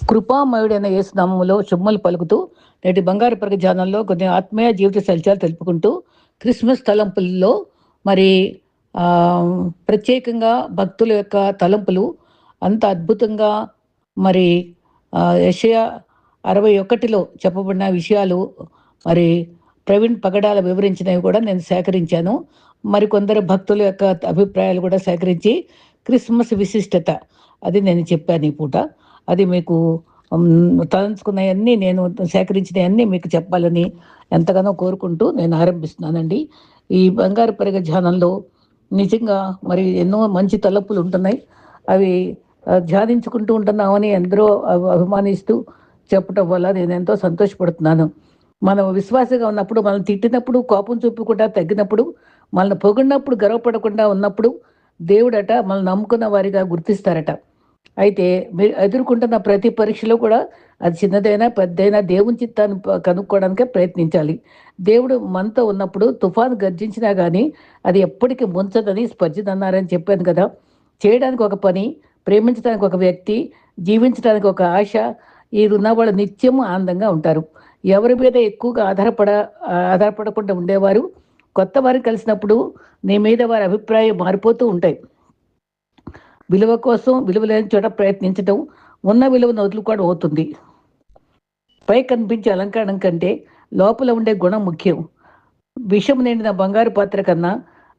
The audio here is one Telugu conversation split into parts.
కృపామయుడైన యేసు నామములో శుభములు పలుకుతూ నేటి బంగారు పరగ ధ్యానంలో కొన్ని ఆత్మీయ జీవిత సత్యాలు తెలుపుకుంటూ క్రిస్మస్ తలంపుల్లో మరి ఆ, ప్రత్యేకంగా భక్తుల యొక్క తలంపులు అంత అద్భుతంగా మరి యెషయా 61లో చెప్పబడిన విషయాలు మరి ప్రవీణ్ పగడాల వివరించినవి కూడా నేను సేకరించాను. మరికొందరు భక్తుల యొక్క అభిప్రాయాలు కూడా సేకరించి క్రిస్మస్ విశిష్టత అది నేను చెప్పాను ఈ పూట. అది మీకు తలంచుకున్నవన్నీ నేను సేకరించినవన్నీ మీకు చెప్పాలని ఎంతగానో కోరుకుంటూ నేను ఆరంభిస్తున్నానండి. ఈ బంగారు పరిగ ధ్యానంలో నిజంగా మరి ఎన్నో మంచి తలపులు ఉంటున్నాయి. అవి ధ్యానించుకుంటూ ఉంటున్నామని ఎందరో అభిమానిస్తూ చెప్పటం వల్ల నేను ఎంతో సంతోషపడుతున్నాను. మనం విశ్వాసగా ఉన్నప్పుడు, మనం తిట్టినప్పుడు కోపం చూపకుండా తగ్గినప్పుడు, మనల్ని పొగిడినప్పుడు గర్వపడకుండా ఉన్నప్పుడు దేవుడట మనల్ని నమ్ముకున్న వారిగా గుర్తిస్తారట. అయితే మీరు ఎదుర్కొంటున్న ప్రతి పరీక్షలో కూడా అది చిన్నదైనా పెద్దదైనా దేవుని చిత్తాన్ని కనుక్కోవడానికే ప్రయత్నించాలి. దేవుడు మనతో ఉన్నప్పుడు తుఫాను గర్జించినా కానీ అది ఎప్పటికీ ముంచదని స్పర్శదన్నారని చెప్పాను కదా. చేయడానికి ఒక పని, ప్రేమించడానికి ఒక వ్యక్తి, జీవించడానికి ఒక ఆశ, ఈ ఉన్నవాళ్ళు నిత్యము ఆనందంగా ఉంటారు. ఎవరి మీద ఎక్కువగా ఆధారపడకుండా ఉండేవారు కొత్త వారు కలిసినప్పుడు నీ మీద వారి అభిప్రాయం మారిపోతూ ఉంటాయి. విలువ కోసం విలువ లేని చోట ప్రయత్నించడం ఉన్న విలువను వదులుకోవడం అవుతుంది. పై కనిపించే అలంకరణం కంటే లోపల ఉండే గుణం ముఖ్యం. విషం నిండిన బంగారు పాత్ర కన్నా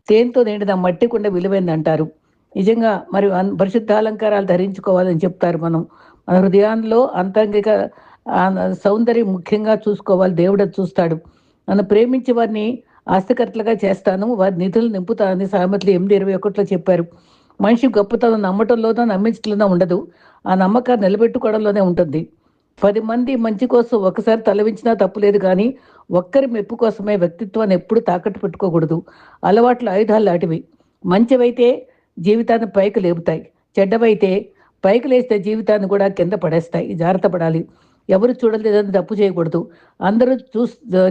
తేనెతో నిండిన మట్టి కుండ విలువైందంటారు. నిజంగా మరి పరిశుద్ధ అలంకారాలు ధరించుకోవాలని చెప్తారు. మన హృదయాల్లో అంతరంగిక సౌందర్యం ముఖ్యంగా చూసుకోవాలి. దేవుడు చూస్తాడు. నన్ను ప్రేమించే వారిని ఆస్తికర్తలుగా చేస్తాను, వారి నిధులు నింపుతానని సామెతలు 8:21లో చెప్పారు. మనిషి గొప్పతనం నమ్మటంలోనో నమ్మించడంలోనో ఉండదు, ఆ నమ్మకాన్ని నిలబెట్టుకోవడంలోనే ఉంటుంది. 10 మంది మంచి కోసం ఒకసారి తలవించినా తప్పులేదు, కానీ ఒక్కరి మెప్పు కోసమే వ్యక్తిత్వాన్ని ఎప్పుడు తాకట్టు పెట్టుకోకూడదు. అలవాట్లు ఆయుధాలు లాంటివి. మంచివైతే జీవితాన్ని పైకి లేపుతాయి, చెడ్డవైతే పైకి లేస్తే జీవితాన్ని కూడా కింద పడేస్తాయి. జాగ్రత్త పడాలి. ఎవరు చూడలేదని తప్పు చేయకూడదు, అందరూ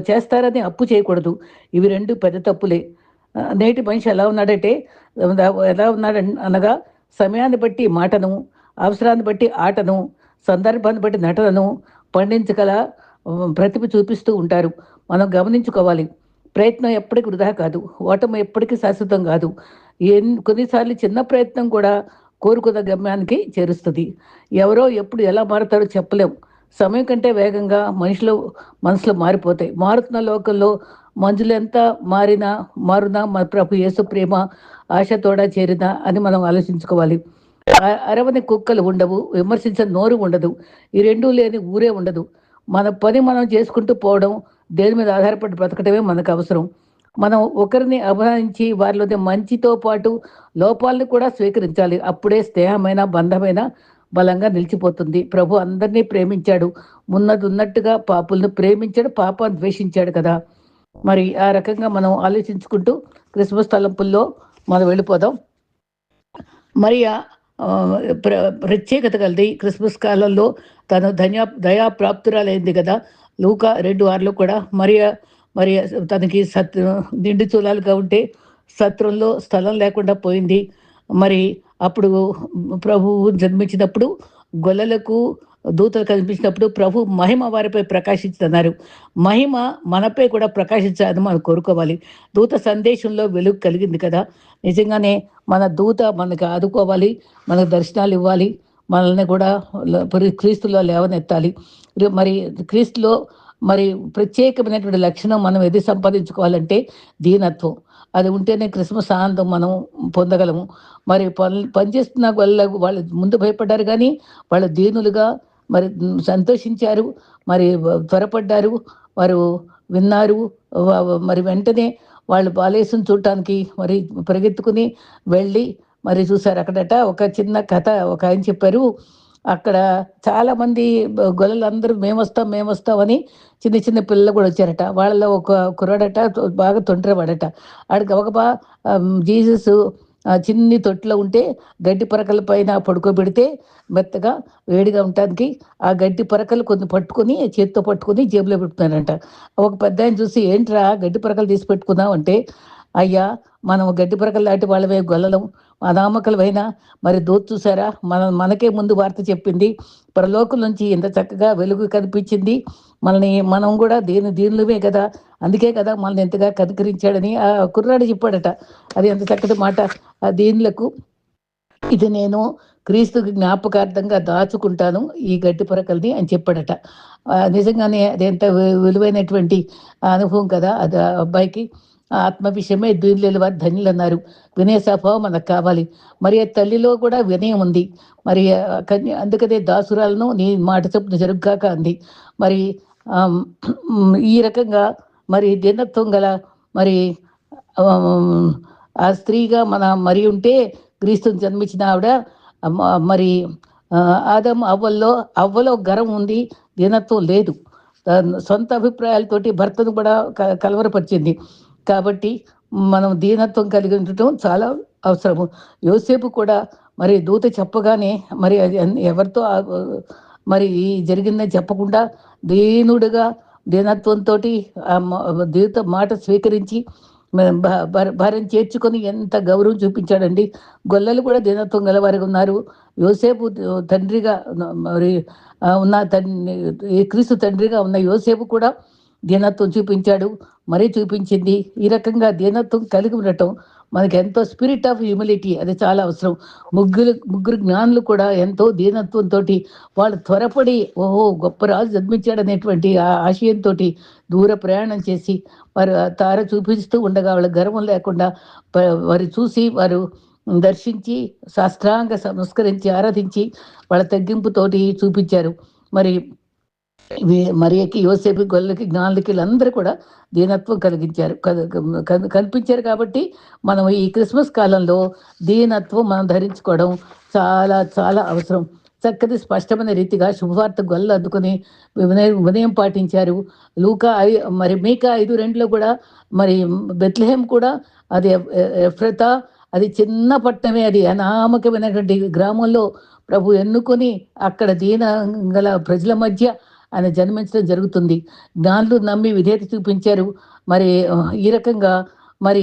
చేస్తారని అప్పు చేయకూడదు. ఇవి రెండు పెద్ద తప్పులే. నేటి మనిషి ఎలా ఉన్నాడంటే, ఎలా ఉన్నాడు అనగా సమయాన్ని బట్టి మాటను, అవసరాన్ని బట్టి ఆటను, సందర్భాన్ని బట్టి నటనను పండించగల ప్రతిభ చూపిస్తూ ఉంటారు. మనం గమనించుకోవాలి. ప్రయత్నం ఎప్పటికీ వృధా కాదు, ఓటమి ఎప్పటికీ శాశ్వతం కాదు. కొన్నిసార్లు చిన్న ప్రయత్నం కూడా కోరుకున్న గమ్యానికి చేరుస్తుంది. ఎవరో ఎప్పుడు ఎలా మారుతారో చెప్పలేం. సమయం కంటే వేగంగా మనసులో మారిపోతాయి. మారుతున్న లోకంలో మనుషులు ఎంత మారునా మన ప్రభు యేసు ప్రేమ ఆశతోడా చేరినా అని మనం ఆలోచించుకోవాలి. అరవని కుక్కలు ఉండవు, విమర్శించని నోరు ఉండదు, ఈ రెండూ లేని ఊరే ఉండదు. మన పని మనం చేసుకుంటూ పోవడం, దేని మీద ఆధారపడి బ్రతకటమే మనకు అవసరం. మనం ఒకరిని అభినందించి వారిలోని మంచితో పాటు లోపాలను కూడా స్వీకరించాలి. అప్పుడే స్నేహమైన బంధమైన బలంగా నిలిచిపోతుంది. ప్రభు అందరినీ ప్రేమించాడు, ఉన్నట్టుగా పాపులను ప్రేమించాడు, పాపాన్ని ద్వేషించాడు కదా. మరి ఆ రకంగా మనం ఆలోచించుకుంటూ క్రిస్మస్ తలంపుల్లో మనం వెళ్ళిపోదాం. మరి ప్రత్యేకత కలిది క్రిస్మస్ కాలంలో తను దయాప్రాప్తురాలైంది కదా. లూకా 2:6లో కూడా మరి తనకి నిండు చూలాలుగా ఉంటే సత్రంలో స్థలం లేకుండా పోయింది. మరి అప్పుడు ప్రభువు జన్మించినప్పుడు గొల్లలకు దూతలు కనిపించినప్పుడు ప్రభు మహిమ వారిపై ప్రకాశించుతున్నారు. మహిమ మనపై కూడా ప్రకాశించాలని మనం కోరుకోవాలి. దూత సందేశంలో వెలుగు కలిగింది కదా. నిజంగానే మన దూత మనకు ఆదుకోవాలి, మనకు దర్శనాలు ఇవ్వాలి, మనల్ని కూడా క్రీస్తులో లేవనెత్తాలి. మరి క్రీస్తులో మరి ప్రత్యేకమైనటువంటి లక్షణం మనం ఎది సంపాదించుకోవాలంటే దీనత్వం. అది ఉంటేనే క్రిస్మస్ ఆనందం మనం పొందగలము. మరి పనిచేస్తున్న వాళ్ళు ముందు భయపడ్డారు, కానీ వాళ్ళు దీనులుగా మరి సంతోషించారు, మరి త్వరపడ్డారు, వారు విన్నారు. మరి వెంటనే వాళ్ళు బాలేసుని చూడటానికి మరి పరిగెత్తుకుని వెళ్ళి మరి చూశారు. అక్కడట ఒక చిన్న కథ ఒక ఆయన చెప్పారు. అక్కడ చాలామంది గొల్లలందరూ మేము వస్తాం అని చిన్న చిన్న పిల్లలు కూడా వచ్చారట. వాళ్ళలో ఒక కుర్రాడట బాగా తొంటరివాడట. ఆడికి ఒక జీసస్ చిన్ని తొట్టిలో ఉంటే గడ్డి పరకల పైన పడుకోబెడితే మెత్తగా వేడిగా ఉండటానికి ఆ గడ్డి పరకలు కొన్ని పట్టుకుని చేతితో పట్టుకుని జేబులో పెట్టుకున్నాడంట. ఒక పెద్ద ఆయన చూసి, ఏంట్రా గడ్డి పరకలు తీసి పెట్టుకున్నావు అంటే, అయ్యా మనం గడ్డి పరకలు లాంటి వాళ్ళమే గొల్లలం అనామకులమైనా మరి దూత చూసారా మనకే ముందు వార్త చెప్పింది. పరలోకం నుంచి ఎంత చక్కగా వెలుగు కనిపించింది. మనల్ని మనం కూడా దీనులమే కదా, అందుకే కదా మనల్ని ఎంతగా కనికరించాడని ఆ కుర్రాడు చెప్పాడట. అది ఎంత చక్కటి మాట. ఆ దీనులకు ఇది నేను క్రీస్తుకి జ్ఞాపకార్థంగా దాచుకుంటాను ఈ గడ్డి పరకల్ని అని చెప్పాడట. నిజంగానే అది ఎంత విలువైనటువంటి అనుభవం కదా అది ఆ అబ్బాయికి. ఆ ఆత్మ విషయమే దీనులైన వారు ధన్యులు అన్నారు. వినయ స్వభావం మనకు కావాలి. మరి ఆ తల్లిలో కూడా వినయం ఉంది. మరి అందుకనే దాసురాలను నీ మాట చొప్పున జరుగుగాక అంది. మరి ఆమ్, ఈ రకంగా మరి దీనత్వం గల మరి ఆమ్, ఆ స్త్రీగా మన మరి ఉంటే క్రీస్తుని జన్మించిన ఆవిడ మరి ఆదం అవ్వలో గరం ఉంది, దీనత్వం లేదు. సొంత అభిప్రాయాలతోటి భర్తను కూడా కలవరపరిచింది. కాబట్టి మనం దీనత్వం కలిగి ఉండటం చాలా అవసరము. యోసేపు కూడా మరి దూత చెప్పగానే మరి అది ఎవరితో మరి జరిగిందని చెప్పకుండా దీనుడుగా దీనత్వంతో దూత మాట స్వీకరించి భార్యను చేర్చుకొని ఎంత గౌరవం చూపించాడండి. గొల్లలు కూడా దీనత్వం గలవారిగా ఉన్నారు. యోసేపు తండ్రిగా మరి ఉన్న క్రీస్తు తండ్రిగా ఉన్న యోసేపు కూడా దీనత్వం చూపించాడు. మరీ చూపించింది. ఈ రకంగా దీనత్వం కలిగి ఉండటం మనకి ఎంతో స్పిరిట్ ఆఫ్ హ్యూమిలిటీ అది చాలా అవసరం. ముగ్గురు జ్ఞానులు కూడా ఎంతో దీనత్వంతో వాళ్ళు త్వరపడి ఓహో గొప్ప రాజు జన్మించాడనేటువంటి ఆ ఆశయంతో దూర ప్రయాణం చేసి వారు తార చూపిస్తూ ఉండగా వాళ్ళ గర్వం లేకుండా వారు చూసి వారు దర్శించి శాస్త్రాంగ నమస్కరించి ఆరాధించి వాళ్ళ తగ్గింపుతోటి చూపించారు. మరి మరియకి యోసేపు గొల్లకి జ్ఞానులకి వీళ్ళందరూ కూడా దీనత్వం కలిగించారు కనిపించారు. కాబట్టి మనం ఈ క్రిస్మస్ కాలంలో దీనత్వం మనం ధరించుకోవడం చాలా చాలా అవసరం. చక్కటి స్పష్టమైన రీతిగా శుభవార్త గొల్ల అందుకుని వినయం పాటించారు. మరి మీకా 5:2 కూడా మరి బెత్లెహేం కూడా అది ఎఫ్రతా అది చిన్న పట్టణమే, అది అనామకమైనటువంటి గ్రామంలో ప్రభు ఎన్నుకొని అక్కడ దీన గల ప్రజల మధ్య ఆయన జన్మించడం జరుగుతుంది. జ్ఞానులు నమ్మి విధేయత చూపించారు. మరి ఈ రకంగా మరి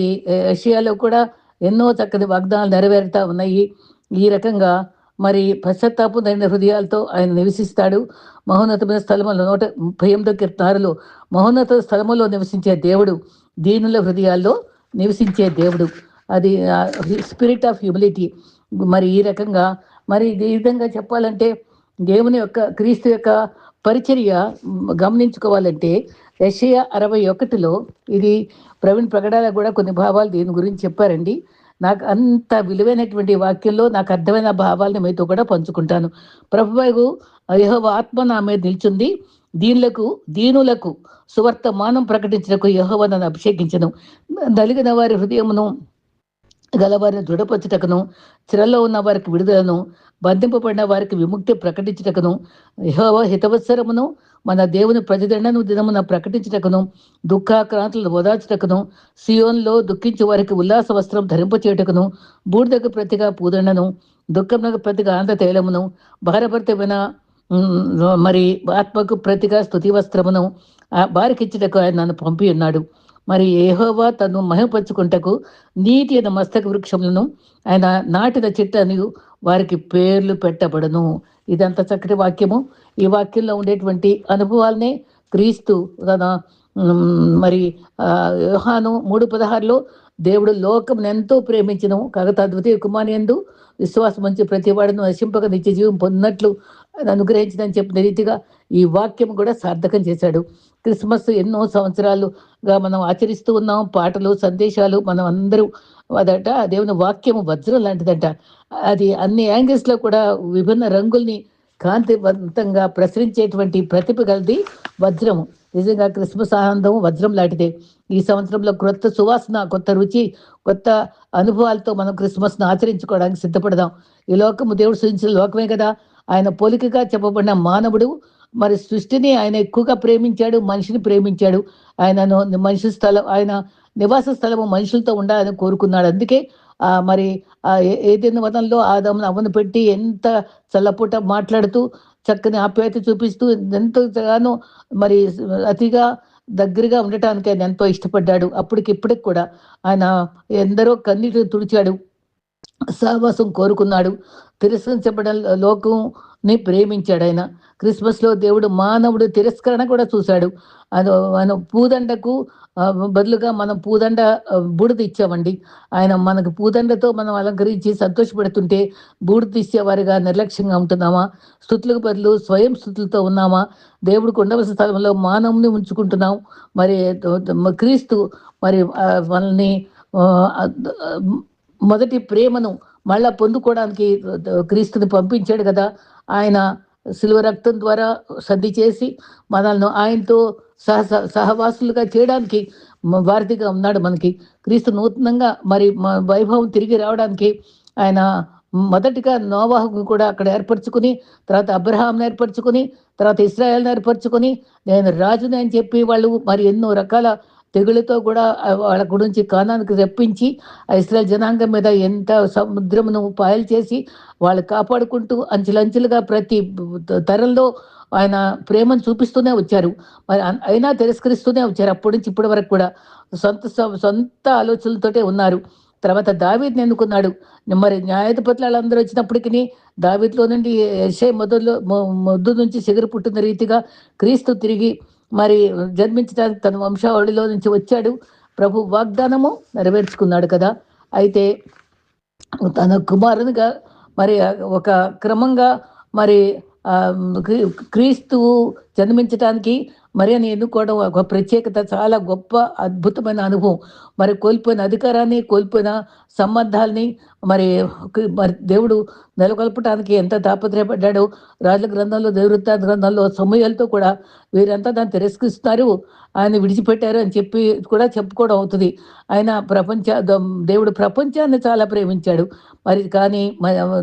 యెషయాలో కూడా ఎన్నో చక్కటి వాగ్దానాలు నెరవేరుతా ఉన్నాయి. ఈ రకంగా మరి పశ్చాత్తాపం హృదయాలతో ఆయన నివసిస్తాడు. మహోన్నతమైన స్థలములో 138 కీర్తనలో మహోన్నత స్థలములో నివసించే దేవుడు, దీనుల హృదయాల్లో నివసించే దేవుడు. అది స్పిరిట్ ఆఫ్ హ్యూమిలిటీ. మరి ఈ రకంగా మరి ఈ విధంగా చెప్పాలంటే దేవుని యొక్క క్రీస్తు యొక్క పరిచర్య గమనించుకోవాలంటే యెషయా 61లో ఇది ప్రవీణ్ ప్రకటనలో కూడా కొన్ని భావాలు దీని గురించి చెప్పారండి. నాకు అంత విలువైనటువంటి వాక్యంలో నాకు అర్థమైన భావాలను మీతో కూడా పంచుకుంటాను. ప్రభువు యెహోవా ఆత్మ నా మీద నిల్చుంది, దీనులకు సువర్తమానం ప్రకటించడానికి యెహోవా నన్ను అభిషేకించను. నలిగిన వారి హృదయమును గలవారిని దృఢపరచుటకును, చెరలో ఉన్న వారికి విడుదలను, బంధింపబడిన వారికి విముక్తి ప్రకటించుటకును, యెహోవా హితవత్సరమును మన దేవుని ప్రతిదండను దినమున ప్రకటించుటకును, దుఃఖాక్రాంతులను ఓదార్చుటకును, సియోన్లో దుఃఖించే వారికి ఉల్లాస వస్త్రం ధరింపచేయుటకును, బూడిదకు ప్రతిగా పూదండను, దుఃఖమునకు ప్రతిగా ఆనంద తైలమును, భారభరితమైన మరి ఆత్మకు ప్రతిగా స్తుతి వస్త్రమును బారికిచ్చుటకు ఆయన నన్ను పంపి ఉన్నాడు. మరి యెహోవా తను మహిమపరుచుకుంటకు నీతి అయిన మస్తక వృక్షములను ఆయన నాటిన చెట్లని వారికి పేర్లు పెట్టబడను. ఇదంతా చక్కటి వాక్యము. ఈ వాక్యంలో ఉండేటువంటి అనుభవాలనే క్రీస్తు తన మరి యోహాను 3:16లో దేవుడు లోకం ఎంతో ప్రేమించను కాగా ద్వితీయ కుమారుని యందు విశ్వాసం ఉంచి ప్రతి వాడును నశింపక నిత్య జీవం పొందినట్లు అనుగ్రహించిందని చెప్పిన రీతిగా ఈ వాక్యం కూడా సార్థకం చేశాడు. క్రిస్మస్ ఎన్నో సంవత్సరాలుగా మనం ఆచరిస్తూ ఉన్నాం. పాటలు సందేశాలు మనం అందరూ అదట దేవుని వాక్యము వజ్రం లాంటిదంట. అది అన్ని యాంగిల్స్లో కూడా విభిన్న రంగుల్ని కాంతివంతంగా ప్రసరించేటువంటి ప్రతిభ గలది వజ్రము. నిజంగా క్రిస్మస్ ఆనందం వజ్రం లాంటిదే. ఈ సంవత్సరంలో కొత్త సువాసన, కొత్త రుచి, కొత్త అనుభవాలతో మనం క్రిస్మస్ను ఆచరించుకోవడానికి సిద్ధపడదాం. ఈ లోకము దేవుడు సృష్టించిన లోకమే కదా. ఆయన పోలికగా చెప్పబడిన మానవుడు మరి సృష్టిని ఆయన ఎక్కువగా ప్రేమించాడు, మనిషిని ప్రేమించాడు. ఆయన నివాస స్థలము మనుషులతో ఉండాలని కోరుకున్నాడు. అందుకే మరి ఏదైనా వనంలో ఆదామును అవ్వను పెట్టి ఎంత చల్లపూట మాట్లాడుతూ చక్కని ఆప్యాయత చూపిస్తూ ఎంతగానో మరి అతిగా దగ్గరగా ఉండటానికి ఆయన ఎంతో ఇష్టపడ్డాడు. అప్పటికిప్పటికి కూడా ఆయన ఎందరో కన్నీటిని తుడిచాడు. సహవాసం కోరుకున్నాడు. తిరస్కరించబడిన లోకంని ప్రేమించాడాయన. క్రిస్మస్‌లో దేవుడు మానవుడి తిరస్కరణ కూడా చూసాడు. మనం పూదండకు బదులుగా మనం పూదండ బూడిద ఇచ్చామండి. ఆయన మనకు పూదండతో మనం అలంకరించి సంతోషపెడుతుంటే, బూడిద ఇచ్చేవారిగా నిర్లక్ష్యంగా ఉంటున్నామా? స్తుతులకు బదులు స్వయం స్తుతులతో ఉన్నామా? దేవుడికి ఉండవలసిన స్థలంలో మానవుని ఉంచుకుంటున్నాం. మరి క్రీస్తు మరి మనల్ని ఆహ్, అద్ మొదటి ప్రేమను మళ్ళా పొందుకోవడానికి క్రీస్తుని పంపించాడు కదా! ఆయన శిలువ రక్తం ద్వారా సంధి చేసి మనల్ని ఆయనతో సహవాసులుగా చేయడానికి వారధిగా ఉన్నాడు మనకి. క్రీస్తు నూతనంగా మరి వైభవం తిరిగి రావడానికి ఆయన మొదటిగా నోవాహును కూడా అక్కడ ఏర్పరచుకుని, తర్వాత అబ్రహాంని ఏర్పరచుకుని, తర్వాత ఇశ్రాయేల్‌ని ఏర్పరచుకొని, నేను రాజుని అని చెప్పి వాళ్ళు మరి ఎన్నో రకాల తెగులుతో కూడా వాళ్ళ గురించి కానానికి రప్పించి, ఆ ఇశ్రాయేల్ జనాంగం మీద ఎంత సముద్రమును పాయలు చేసి, వాళ్ళు కాపాడుకుంటూ అంచెలంచెలుగా ప్రతి తరంలో ఆయన ప్రేమను చూపిస్తూనే వచ్చారు. మరి అయినా తిరస్కరిస్తూనే వచ్చారు. అప్పటి నుంచి ఇప్పటి వరకు కూడా సొంత ఆలోచనలతోటే ఉన్నారు. తర్వాత దావీదుని ఎన్నుకున్నాడు. మరి న్యాయాధిపతులు ఆళ్ళందరూ వచ్చినప్పటికిని దావీదులో నుండి యెషయా మొద్దు నుంచి చిగురు పుట్టిన రీతిగా క్రీస్తు తిరిగి మరి జన్మించడానికి తన వంశావళిలో నుంచి వచ్చాడు. ప్రభు వాగ్దానము నెరవేర్చుకున్నాడు కదా! అయితే తన కుమారునిగా మరి ఒక క్రమంగా మరి క్రీస్తువు జన్మించటానికి మరియని ఎన్నుకోవడం ఒక ప్రత్యేకత, చాలా గొప్ప అద్భుతమైన అనుభవం. మరి కోల్పోయిన అధికారాన్ని, కోల్పోయిన సంబంధాల్ని మరి మరి దేవుడు నెలకొల్పటానికి ఎంత తాపత్రయపడ్డాడో రాజుల గ్రంథంలో, దేవువృత్తాంత గ్రంథంలో సమూయేలుతో కూడా వీరంతా దాన్ని తిరస్కరిస్తున్నారు, ఆయన విడిచిపెట్టారు అని చెప్పి కూడా చెప్పుకోవడం అవుతుంది. ఆయన దేవుడు ప్రపంచాన్ని చాలా ప్రేమించాడు. మరి కానీ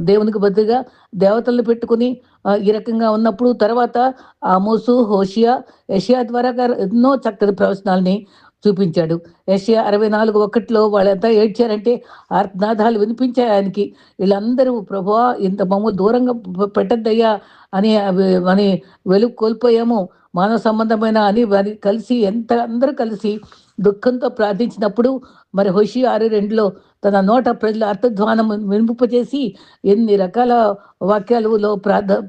దేవునికి బదులుగా దేవతలను పెట్టుకుని ఈ రకంగా ఉన్నప్పుడు తర్వాత ఆమోసు, హోషియా, యెషయా ద్వారా ఎన్నో చక్కటి ప్రవచనాల్ని చూపించాడు. యెషయా 64:1 వాళ్ళంతా ఏడ్చారంటే ఆర్తనాదాలు వినిపించాయి ఆయనకి. వీళ్ళందరూ ప్రభువా ఇంత మమ్ము దూరంగా పెట్టద్దయ్యా అని అని వెలుగు కోల్పోయాము. మానవ సంబంధమైన అని వారి కలిసి అందరూ కలిసి దుఃఖంతో ప్రార్థించినప్పుడు మరి హోషియా 6:2లో తన నోట ప్రజల అర్థధ్వానం వినిపింపజేసి ఎన్ని రకాల వాక్యాలలో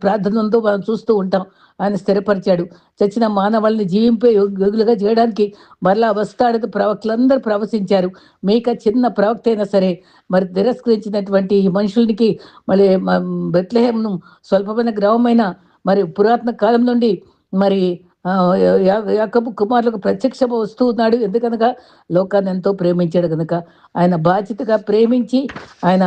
ప్రార్థన ఉందో మనం చూస్తూ ఉంటాం. ఆయన స్థిరపరిచాడు. చచ్చిన మానవాళ్ళని జీవింపే యోగులుగా చేయడానికి మరలా వస్తాడని ప్రవక్తలందరూ ప్రవచించారు. మీకా చిన్న ప్రవక్త అయినా సరే మరి తిరస్కరించినటువంటి ఈ మనుషులకి మళ్ళీ బెత్లెహేమును స్వల్పమైన గ్రామమైన మరి పురాతన కాలం నుండి మరి యాకోబు కుమారులకు ప్రత్యక్షము వస్తూ ఉన్నాడు. ఎందుకనగా లోకాన్ని ఎంతో ప్రేమించాడు కనుక ఆయన బాధ్యతగా ప్రేమించి ఆయన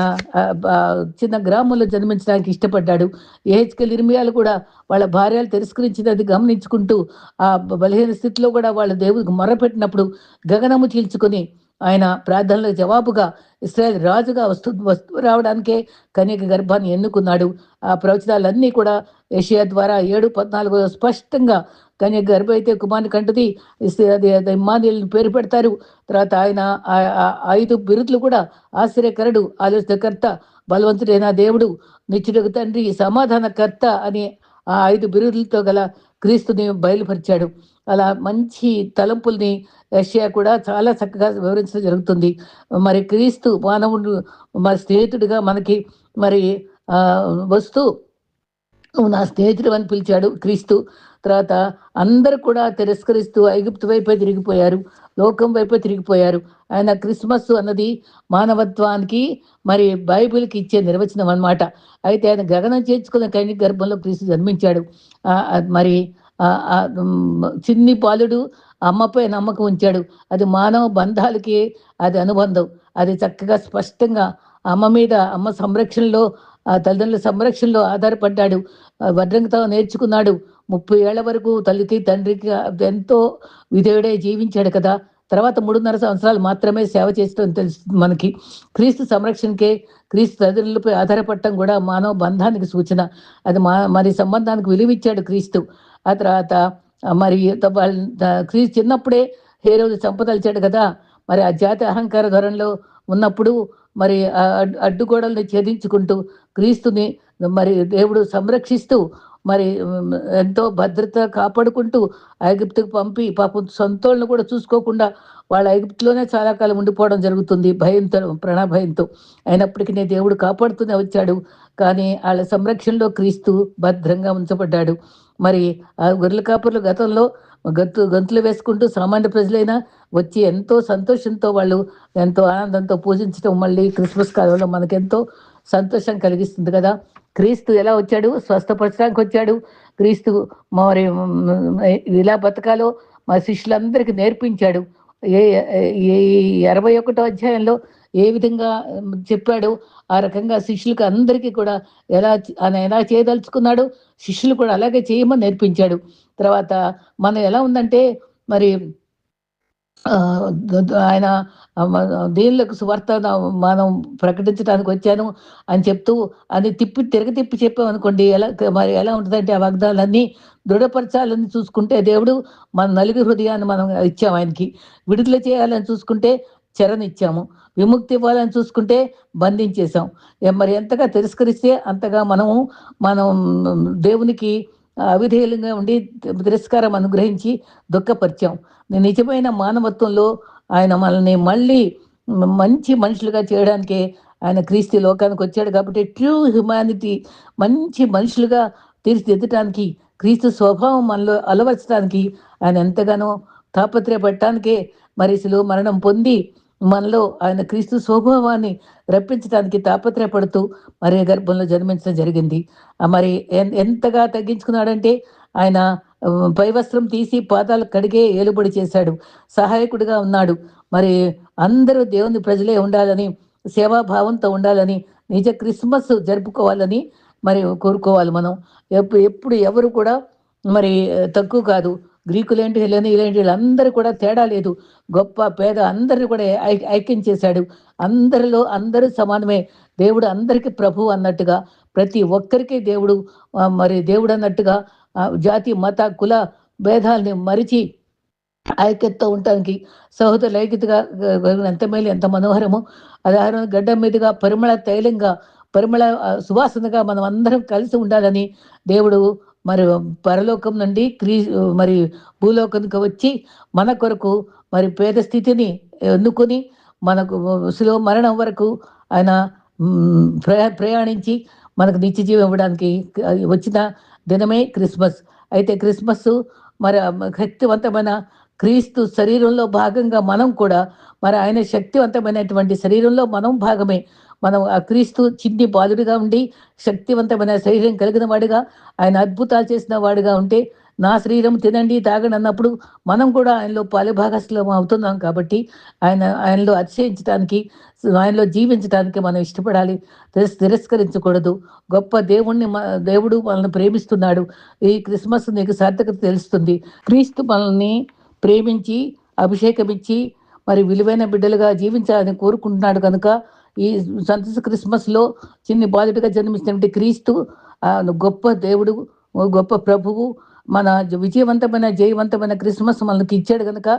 చిన్న గ్రామంలో జన్మించడానికి ఇష్టపడ్డాడు. యెహెజ్కేలు, ఇర్మియాలు కూడా వాళ్ళ భార్యలు తిరస్కరించినది గమనించుకుంటూ ఆ బలహీన స్థితిలో కూడా వాళ్ళ దేవుడికి మొర్రపెట్టినప్పుడు గగనము చీల్చుకొని ఆయన ప్రార్థనలకు జవాబుగా ఇశ్రాయేల్ రాజుగా వస్తూ రావడానికే కన్యక గర్భాన్ని ఎన్నుకున్నాడు. ఆ ప్రవచనాలన్నీ కూడా యెషయా ద్వారా 7:14 స్పష్టంగా కన్యక గర్భ అయితే కుమారుని కంటది, అది ఇమ్మానుయేలు పేరు పెడతారు. తర్వాత ఆయన 5 బిరుదులు కూడా ఆశ్చర్యకరుడు, ఆలోచనకర్త, బలవంతుడైన దేవుడు, నిత్యుడగు తండ్రి, సమాధానకర్త అని ఆ 5 బిరుదులతో గల క్రీస్తుని బయలుపరిచాడు. అలా మంచి తలంపుల్ని యెషయా కూడా చాలా చక్కగా వివరించడం జరుగుతుంది. మరి క్రీస్తు మానవుడు మరి స్నేహితుడిగా మనకి మరి వస్తూ నా స్నేహితుడు అని పిలిచాడు క్రీస్తు. తర్వాత అందరూ కూడా తిరస్కరిస్తూ ఐగుప్తు వైపే తిరిగిపోయారు, లోకం వైపే తిరిగిపోయారు. ఆయన క్రిస్మస్ అన్నది మానవత్వానికి మరి బైబిల్కి ఇచ్చే నిర్వచనం అన్నమాట. అయితే ఆయన గగనం చేర్చుకున్న కన్యక గర్భంలో క్రీస్తు జన్మించాడు. మరి చిన్ని బాలుడు అమ్మపై నమ్మకం ఉంచాడు. అది మానవ బంధాలకి అది అనుబంధం. అది చక్కగా స్పష్టంగా అమ్మ మీద, అమ్మ సంరక్షణలో, తల్లిదండ్రుల సంరక్షణలో ఆధారపడ్డాడు. వడ్రంగితో నేర్చుకున్నాడు. 30 ఏళ్ల వరకు తల్లికి, తండ్రికి ఎంతో విధేయుడై జీవించాడు కదా! తర్వాత 3.5 సంవత్సరాలు మాత్రమే సేవ చేస్తూ తెలుస్తుంది మనకి. క్రీస్తు సంరక్షణకే, క్రీస్తు తల్లిదండ్రులపై ఆధారపడటం కూడా మానవ బంధానికి సూచన. అది మరి సంబంధానికి విలువిచ్చాడు క్రీస్తు. ఆ తర్వాత మరి క్రీస్తు చిన్నప్పుడే హేరోదు చంపదలిచాడు కదా! మరి ఆ జాతి అహంకార ధోరణిలో ఉన్నప్పుడు మరి అడ్డుగోడల్ని ఛేదించుకుంటూ క్రీస్తుని మరి దేవుడు సంరక్షిస్తూ మరి ఎంతో భద్రత కాపాడుకుంటూ ఐగుప్తుకు పంపి పాపం సొంతోళ్ళను కూడా చూసుకోకుండా వాళ్ళ ఐగుప్తులోనే చాలా కాలం ఉండిపోవడం జరుగుతుంది భయంతో, ప్రాణభయంతో. అయినప్పటికీ దేవుడు కాపాడుతూనే వచ్చాడు. కానీ వాళ్ళ సంరక్షణలో క్రీస్తు భద్రంగా ఉంచబడ్డాడు. మరి ఆ గొర్రెల కాపర్లు గతంలో గంతులు వేసుకుంటూ సామాన్య ప్రజలైనా వచ్చి ఎంతో సంతోషంతో వాళ్ళు ఎంతో ఆనందంతో పూజించడం మళ్ళీ క్రిస్మస్ కాలంలో మనకెంతో సంతోషం కలిగిస్తుంది కదా. క్రీస్తు ఎలా వచ్చాడు? స్వస్థపరచడానికి వచ్చాడు. క్రీస్తు మరి ఇలా బతకాలో మా శిష్యులందరికీ నేర్పించాడు. ఏ ఏ 21వ అధ్యాయంలో ఏ విధంగా చెప్పాడు, ఆ రకంగా శిష్యులకు అందరికీ కూడా ఆయన ఎలా చేయదలుచుకున్నాడు, శిష్యులు కూడా అలాగే చేయమని నేర్పించాడు. తర్వాత మనం ఎలా ఉందంటే మరి ఆయన దీనులకు సువార్త మనం ప్రకటించడానికి వచ్చాను అని చెప్తూ అని తిప్పి చెప్పామనుకోండి, మరి ఎలా ఉంటుందంటే ఆ వాగ్దానాలన్నీ దృఢపరచాలని చూసుకుంటే దేవుడు మన నలుగురి హృదయాన్ని మనం ఇచ్చాము ఆయనకి. విడుదల చేయాలని చూసుకుంటే చెరనిచ్చాము. విముక్తి ఇవ్వాలని చూసుకుంటే బంధించేశాం. మరి ఎంతగా తిరస్కరిస్తే అంతగా మనం దేవునికి అవిధేయులుగా ఉండి తిరస్కారం అనుగ్రహించి దుఃఖపరిచాం. నిజమైన మానవత్వంలో ఆయన మనల్ని మళ్ళీ మంచి మనుషులుగా చేయడానికే ఆయన క్రీస్తు లోకానికి వచ్చాడు. కాబట్టి ట్రూ హ్యుమానిటీ, మంచి మనుషులుగా తీర్చిదిద్దటానికి, క్రీస్తు స్వభావం మనలో అలవర్చడానికి ఆయన ఎంతగానో తాపత్రయపడటానికే మరి శిలువ మరణం పొంది మనలో ఆయన క్రీస్తు స్వభావాన్ని రప్పించడానికి తాపత్రయపడుతూ మరి గర్భంలో జన్మించడం జరిగింది. మరి ఎంతగా తగ్గించుకున్నాడంటే ఆయన పై వస్త్రం తీసి పాదాలు కడిగే ఏలుబడి చేశాడు. సహాయకుడిగా ఉన్నాడు. మరి అందరూ దేవుని ప్రజలే ఉండాలని, సేవాభావంతో ఉండాలని, నిజ క్రిస్మస్ జరుపుకోవాలని మరి కోరుకోవాలి మనం. ఎప్పుడు ఎవరు కూడా మరి తక్కువ కాదు. గ్రీకులేంటి, హెలెనీయులేంటి, వీళ్ళందరూ కూడా తేడా లేదు. గొప్ప పేద అందరిని కూడా ఐక్యం చేశాడు. అందరూ సమానమే. దేవుడు అందరికీ ప్రభు అన్నట్టుగా, ప్రతి ఒక్కరికి దేవుడు మరి దేవుడు అన్నట్టుగా జాతి, మత, కుల భేదాలని మరిచి ఐక్యతతో ఉండటానికి, సహోదరుల ఐక్యతగా ఎంత మేలు, ఎంత మనోహరము. అదాహరణ గడ్డ మీదుగా పరిమళ సువాసనగా మనం అందరం కలిసి ఉండాలని దేవుడు మరి పరలోకం నుండి మరి భూలోకానికి వచ్చి మన కొరకు మరి పేద స్థితిని ఎన్నుకొని మనకు శిలువ మరణం వరకు ఆయన ప్రయాణించి మనకు నిత్య జీవం ఇవ్వడానికి వచ్చిన దినమే క్రిస్మస్. అయితే క్రిస్మస్ మరి శక్తివంతమైన క్రీస్తు శరీరంలో భాగంగా మనం కూడా మరి ఆయన శక్తివంతమైనటువంటి శరీరంలో మనం భాగమే. మనం ఆ క్రీస్తు చిన్ని బాలుడిగా ఉండి శక్తివంతమైన శరీరం కలిగిన వాడిగా, ఆయన అద్భుతాలు చేసిన వాడిగా ఉంటే, నా శరీరం తినండి తాగండి అన్నప్పుడు మనం కూడా ఆయనలో పాలుభాగస్లం అవుతున్నాం. కాబట్టి ఆయనలో అతిశయించడానికి, ఆయనలో జీవించడానికి మనం ఇష్టపడాలి, తిరస్కరించకూడదు. గొప్ప దేవుడు మనల్ని ప్రేమిస్తున్నాడు. ఈ క్రిస్మస్ నీకు సార్థకత తెలుస్తుంది. క్రీస్తు మనల్ని ప్రేమించి అభిషేకమిచ్చి మరి విలువైన బిడ్డలుగా జీవించాలని కోరుకుంటున్నాడు. కనుక ఈ సంతోష క్రిస్మస్లో చిన్ని బాలుడిగా జన్మించినటువంటి క్రీస్తు గొప్ప దేవుడు, గొప్ప ప్రభువు, మన జయవంతమైన క్రిస్మస్ మనకి ఇచ్చాడు. కనుక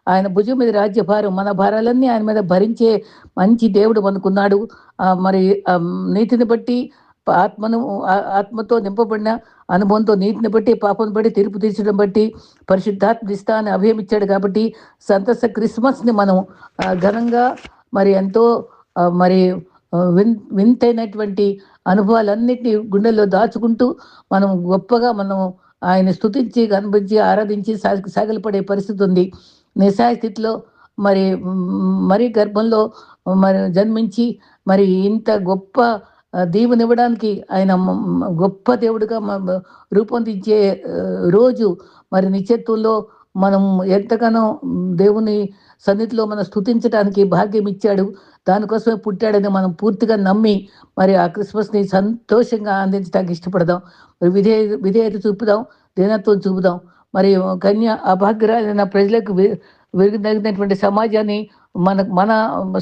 ఆయన భుజం మీద రాజ్యభారం, మన భారాలన్నీ ఆయన మీద భరించే మంచి దేవుడు మనకున్నాడు. మరి నీతిని బట్టి ఆత్మతో నింపబడిన అనుభవంతో, నీతిని బట్టి, పాపను బట్టి, తీర్పు తీర్చడం బట్టి పరిశుద్ధాత్మ ఇస్తా అని అభయం ఇచ్చాడు. కాబట్టి సంతోష క్రిస్మస్ని మనం ఘనంగా మరి ఎంతో మరి వింతైనటువంటి అనుభవాలన్నిటినీ గుండెల్లో దాచుకుంటూ మనం గొప్పగా ఆయన స్తుతించి, కనిపించి, ఆరాధించి సాగిలపడే పరిస్థితి ఉంది. నిస్సహాయ స్థితిలో మరి గర్భంలో జన్మించి మరి ఇంత గొప్ప దీవెనివ్వడానికి ఆయన గొప్ప దేవుడిగా రూపొందించే రోజు మరి నిత్యత్వంలో మనం ఎంతగానో దేవుని సన్నిధిలో మనం స్తుతించడానికి భాగ్యం ఇచ్చాడు. దానికోసమే పుట్టాడని మనం పూర్తిగా నమ్మి మరి ఆ క్రిస్మస్ని సంతోషంగా ఆనందించడానికి ఇష్టపడదాం. విధేయత చూపుదాం, దీనత్వం చూపుదాం. మరి కన్య అభాగ్యురాలైన ప్రజలకు విరిగినటువంటి సమాజాన్ని మన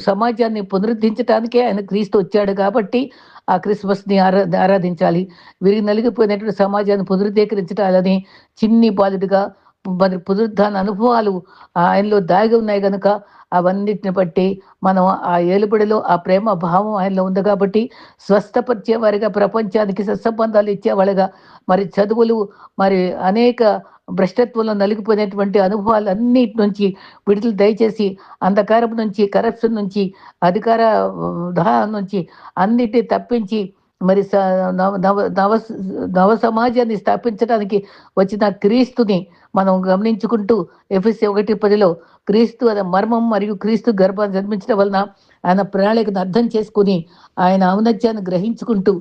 సమాజాన్ని పునరుద్ధరించడానికే ఆయన క్రీస్తు వచ్చాడు. కాబట్టి ఆ క్రిస్మస్ని ఆరాధించాలి. విరిగి నలిగిపోయినటువంటి సమాజాన్ని పునరుద్ధీకరించాలని చిన్ని బాలుడిగా మరి పునరుద్ధాన అనుభవాలు ఆయనలో దాగి ఉన్నాయి కనుక అవన్నిటిని బట్టి మనం ఆ ఏలుబడిలో ఆ ప్రేమ భావం ఆయనలో ఉంది కాబట్టి స్వస్థపరిచేవారిగా, ప్రపంచానికి సత్సంబంధాలు ఇచ్చేవాళ్ళుగా, మరి చదువులు, మరి అనేక భ్రష్టత్వంలో నలిగిపోయినటువంటి అనుభవాలన్నిటి నుంచి విడుదల దయచేసి, అంధకారం నుంచి, కరప్షన్ నుంచి, అధికార దాహం నుంచి అన్నిటిని తప్పించి, మరి నవ నవ నవ నవ సమాజాన్ని స్థాపించడానికి వచ్చిన క్రీస్తుని మనం గమనించుకుంటూ, ఎఫెసీ 1:10 క్రీస్తు అనే మర్మం మరియు క్రీస్తు గర్భాన్ని జన్మించడం వలన ఆయన ప్రణాళికను అర్థం చేసుకుని, ఆయన ఔన్నత్యాన్ని గ్రహించుకుంటూ,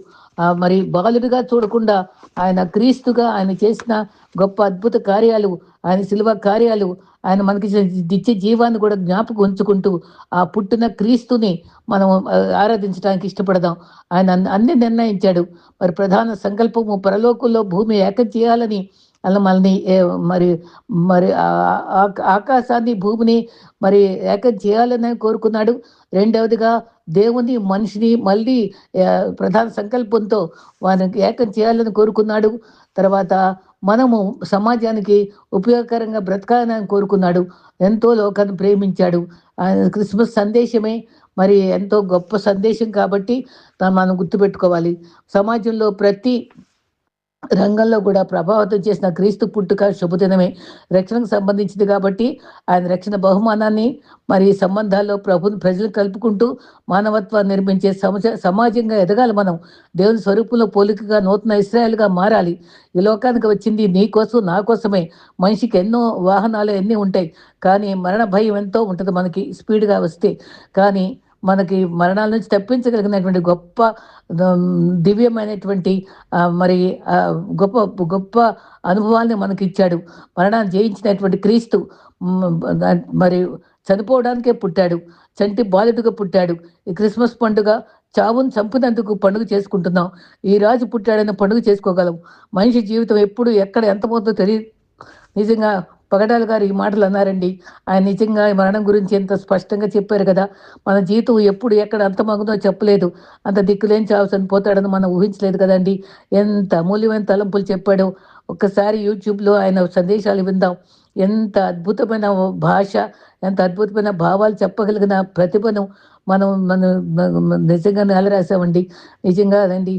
మరి బాలుడిగా చూడకుండా ఆయన క్రీస్తుగా ఆయన చేసిన గొప్ప అద్భుత కార్యాలు, ఆయన శిలువ కార్యాలు, ఆయన మనకి నిత్య జీవాన్ని కూడా జ్ఞాపకం ఉంచుకుంటూ ఆ పుట్టిన క్రీస్తుని మనం ఆరాధించడానికి ఇష్టపడదాం. ఆయన అన్ని నిర్ణయించాడు. మరి ప్రధాన సంకల్పము పరలోకంలో భూమి ఏకం చేయాలని, అలా మనల్ని మరి మరి ఆకాశాన్ని భూమిని మరి ఏకం చేయాలని కోరుకున్నాడు. రెండవదిగా దేవుని మనిషిని మళ్ళీ ప్రధాన సంకల్పంతో వారికి ఏకం చేయాలని కోరుకున్నాడు. తర్వాత మనము సమాజానికి ఉపయోగకరంగా బ్రతకాలని కోరుకున్నాడు. ఎంతో లోకాన్ని ప్రేమించాడు. క్రిస్మస్ సందేశమే మరి ఎంతో గొప్ప సందేశం కాబట్టి మనం గుర్తుపెట్టుకోవాలి. సమాజంలో ప్రతి రంగంలో కూడా ప్రభావితం చేసిన క్రీస్తు పుట్టుక శుభదినమే రక్షణకు సంబంధించింది కాబట్టి ఆయన రక్షణ బహుమానాన్ని మరి సంబంధాల్లో ప్రజలు కలుపుకుంటూ మానవత్వాన్ని నిర్మించే సమాజంగా ఎదగాలి. మనం దేవుని స్వరూపంలో పోలికగా నూతన ఇశ్రాయేలుగా మారాలి. ఈ లోకానికి వచ్చింది నీ కోసం, నా కోసమే. మనిషికి ఎన్నో వాహనాలు ఎన్ని ఉంటాయి, కానీ మరణ భయం ఎంతో ఉంటుంది మనకి స్పీడ్గా వస్తే. కానీ మనకి మరణాల నుంచి తప్పించగలిగినటువంటి గొప్ప దివ్యమైనటువంటి మరి గొప్ప గొప్ప అనుభవాన్ని మనకి ఇచ్చాడు. మరణాన్ని జయించినటువంటి క్రీస్తు మరి చనిపోవడానికే పుట్టాడు, చంటి బాలుడుగా పుట్టాడు. ఈ క్రిస్మస్ పండుగ చావును చంపినందుకు పండుగ చేసుకుంటున్నాం. ఈ రాజు పుట్టాడని పండుగ చేసుకోగలం. మనిషి జీవితం ఎప్పుడు ఎక్కడ ఎంత పోతుందో తెలియదు. నిజంగా పగడాల గారు ఈ మాటలు అన్నారండి. ఆయన నిజంగా మరణం గురించి ఎంత స్పష్టంగా చెప్పారు కదా. మన జీవితం ఎప్పుడు ఎక్కడ అంతమగుందో చెప్పలేదు. అంత దిక్కులేని చావు చనిపోతాడని మనం ఊహించలేదు కదండి. ఎంత అమూల్యమైన తలంపులు చెప్పాడో ఒక్కసారి యూట్యూబ్లో ఆయన సందేశాలు విందాం. ఎంత అద్భుతమైన భాష, ఎంత అద్భుతమైన భావాలు చెప్పగలిగిన ప్రతిభను మనం నిజంగా నేలరాసామండి. నిజంగా అదండి,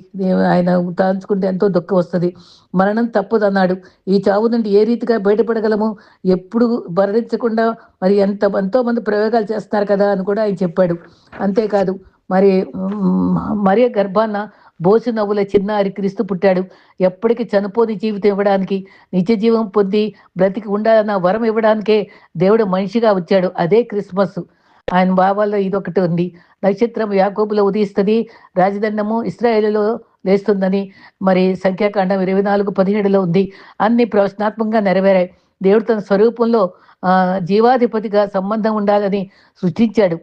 ఆయన తలుచుకుంటే ఎంతో దుఃఖం వస్తుంది. మరణం తప్పదన్నాడు. ఈ చావు నుండి ఏ రీతిగా బయటపడగలము, ఎప్పుడు మరణించకుండా మరి ఎంతోమంది ప్రయోగాలు చేస్తున్నారు కదా అని కూడా ఆయన చెప్పాడు. అంతేకాదు మరి మరియ గర్భాన బోసి నవ్వుల చిన్నారి క్రీస్తు పుట్టాడు. ఎప్పటికీ చనిపోని జీవితం ఇవ్వడానికి, నిత్య జీవం పొంది బ్రతికి ఉండాలన్న వరం ఇవ్వడానికే దేవుడు మనిషిగా వచ్చాడు. అదే క్రిస్మస్. ఆయన భావాల్లో ఇదొకటి ఉంది. నక్షత్రం యాకోబులో ఉదయిస్తుంది, రాజదండము ఇశ్రాయేలులో లేస్తుందని మరి సంఖ్యాకాండం 24:17 ఉంది. అన్ని ప్రవచనాత్మకంగా నెరవేరాయి. దేవుడు తన స్వరూపంలో జీవాధిపతిగా సంబంధం ఉండాలని సృష్టించాడు.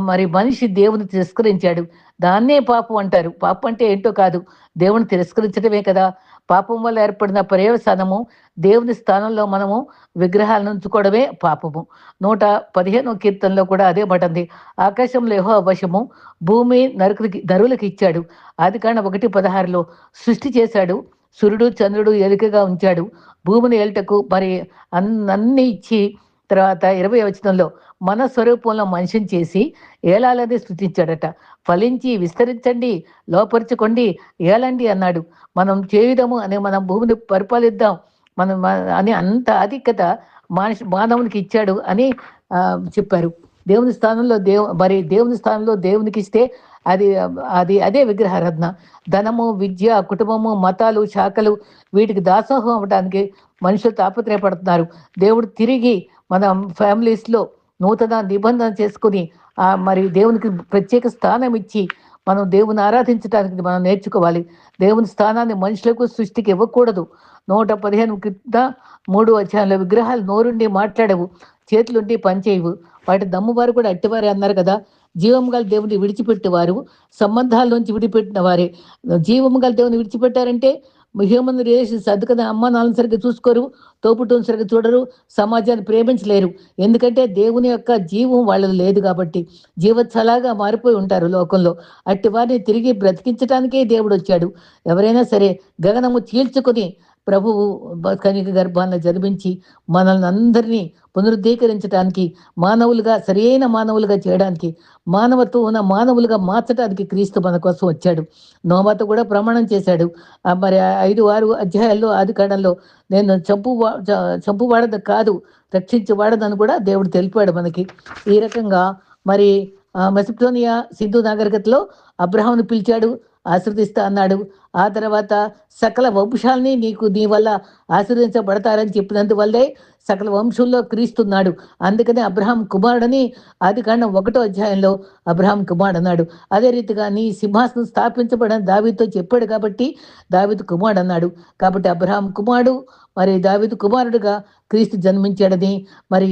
మరి మనిషి దేవుని తిరస్కరించాడు. దాన్నే పాపం అంటారు. పాపం అంటే ఏంటో కాదు, దేవుని తిరస్కరించడమే కదా. పాపం వల్ల ఏర్పడిన పర్యవసానము దేవుని స్థానంలో మనము విగ్రహాలను ఉంచుకోవడమే పాపము. 115వ కీర్తనలో కూడా అదే పడింది. ఆకాశంలో యెహోవా వశము, భూమి నరులకు ఇచ్చాడు. ఆదికాండం 1:16 సృష్టి చేశాడు. సూర్యుడు చంద్రుడు ఎలుకగా ఉంచాడు. భూమిని ఏలుటకు మరి అన్ని ఇచ్చి, తర్వాత 20వ వచనంలో మన స్వరూపంలో మనిషిని చేసి ఏలాలని సృష్టించాడట. ఫలించి విస్తరించండి, లోపరుచుకోండి, ఏలండి అన్నాడు. మనం చేయుదము అనే మనం భూమిని పరిపాలిద్దాం మనం అని అంత ఆధిక్యత మానవునికి ఇచ్చాడు అని చెప్పారు. దేవుని స్థానంలో దేవుని స్థానంలో దేవునికి ఇస్తే అది అది అదే విగ్రహారాధన. ధనము, విద్య, కుటుంబము, మతాలు, శాఖలు వీటికి దాసోహం అవ్వడానికి మనుషులు తాపత్రయపడుతున్నారు. దేవుడు తిరిగి మన ఫ్యామిలీస్లో నూతన నిబంధన చేసుకుని మరి దేవునికి ప్రత్యేక స్థానం ఇచ్చి మనం దేవుని ఆరాధించడానికి మనం నేర్చుకోవాలి. దేవుని స్థానాన్ని మనుషులకు సృష్టికి ఇవ్వకూడదు. 115 కింద 3వ అధ్యాయంలో విగ్రహాలు నోరుండి మాట్లాడవు, చేతులుండి పనిచేయవు, వాటి దమ్మువారు కూడా అట్టివారే అన్నారు కదా. జీవము గల దేవుని విడిచిపెట్టేవారు సంబంధాల నుంచి విడిపెట్టిన వారే. జీవము గల దేవుని విడిచిపెట్టారంటే హ్యూమన్ రిలేషన్స్ అందుకని అమ్మ నాన్న సరిగ్గా చూసుకోరు, తోపుటోని సరిగ్గా చూడరు, సమాజాన్ని ప్రేమించలేరు. ఎందుకంటే దేవుని యొక్క జీవం వాళ్ళలో లేదు కాబట్టి జీవచ్చలాగా మారిపోయి ఉంటారు లోకంలో. అట్టి వారిని తిరిగి బ్రతికించడానికే దేవుడు వచ్చాడు. ఎవరైనా సరే గగనము చీల్చుకొని ప్రభువు కన్యక గర్భాన జన్మించి మనల్ని అందరినీ పునరుద్ధీకరించడానికి, మానవులుగా సరైన మానవులుగా చేయడానికి, మానవత్వం ఉన్న మానవులుగా మార్చడానికి క్రీస్తు మన కోసం వచ్చాడు. నోవాతో కూడా ప్రమాణం చేశాడు. మరి 5, 6 అధ్యాయాల్లో ఆదికాండంలో నేను చంపువాడదు కాదు, రక్షించువాడదని కూడా దేవుడు తెలిపాడు మనకి. ఈ రకంగా మరి మెసొపొతేమియా సింధు నాగరికతలో అబ్రహామును పిలిచాడు, ఆశీర్వదిస్తా అన్నాడు. ఆ తర్వాత సకల వంశాల్ని నీ వల్ల ఆశీర్వదించబడతారని చెప్పినందువల్లే సకల వంశంలో క్రీస్తున్నాడు. అందుకనే అబ్రహాం కుమారుడని ఆదికాండం 1వ అధ్యాయంలో అబ్రహాం కుమారుడు అన్నాడు. అదే రీతిగా నీ సింహాసనం స్థాపించబడని దావీదుతో చెప్పాడు కాబట్టి దావీదు కుమారుడు అన్నాడు. కాబట్టి అబ్రహాం కుమారుడు మరి దావీదు కుమారుడుగా క్రీస్తు జన్మించాడని మరి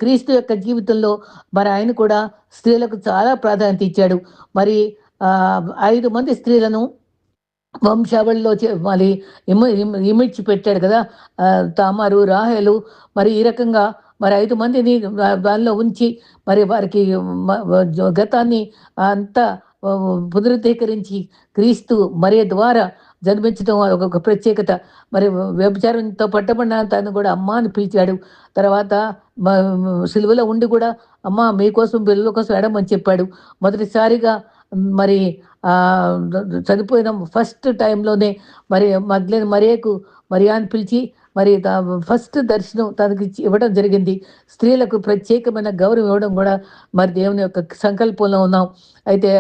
క్రీస్తు యొక్క జీవితంలో మరి ఆయన కూడా స్త్రీలకు చాలా ప్రాధాన్యత ఇచ్చాడు. మరి 5 మంది స్త్రీలను వంశావళిలో మరి ఇమిడ్చి పెట్టాడు కదా. తామారు, రాహేలు, మరి ఈ రకంగా మరి 5 మందిని దానిలో ఉంచి మరి వారికి గతాన్ని అంతా పునరుద్ధీకరించి క్రీస్తు మరియ ద్వారా జన్మించడం ఒక ప్రత్యేకత. మరి వ్యభిచారంతో పట్టబడిన తను కూడా అమ్మ అని పిలిచాడు. తర్వాత సిలువలో ఉండి కూడా అమ్మ మీకోసం పిల్లల కోసం ఎడమని చెప్పాడు. మొదటిసారిగా మరి చనిపోయిన ఫస్ట్ టైంలోనే మరి మగ్దలేనే మరియాని పిలిచి మరి ఫస్ట్ దర్శనం తనకి ఇవ్వడం జరిగింది. స్త్రీలకు ప్రత్యేకమైన గౌరవం ఇవ్వడం కూడా మరి దేవుని యొక్క సంకల్పంలో ఉన్నాం. అయితే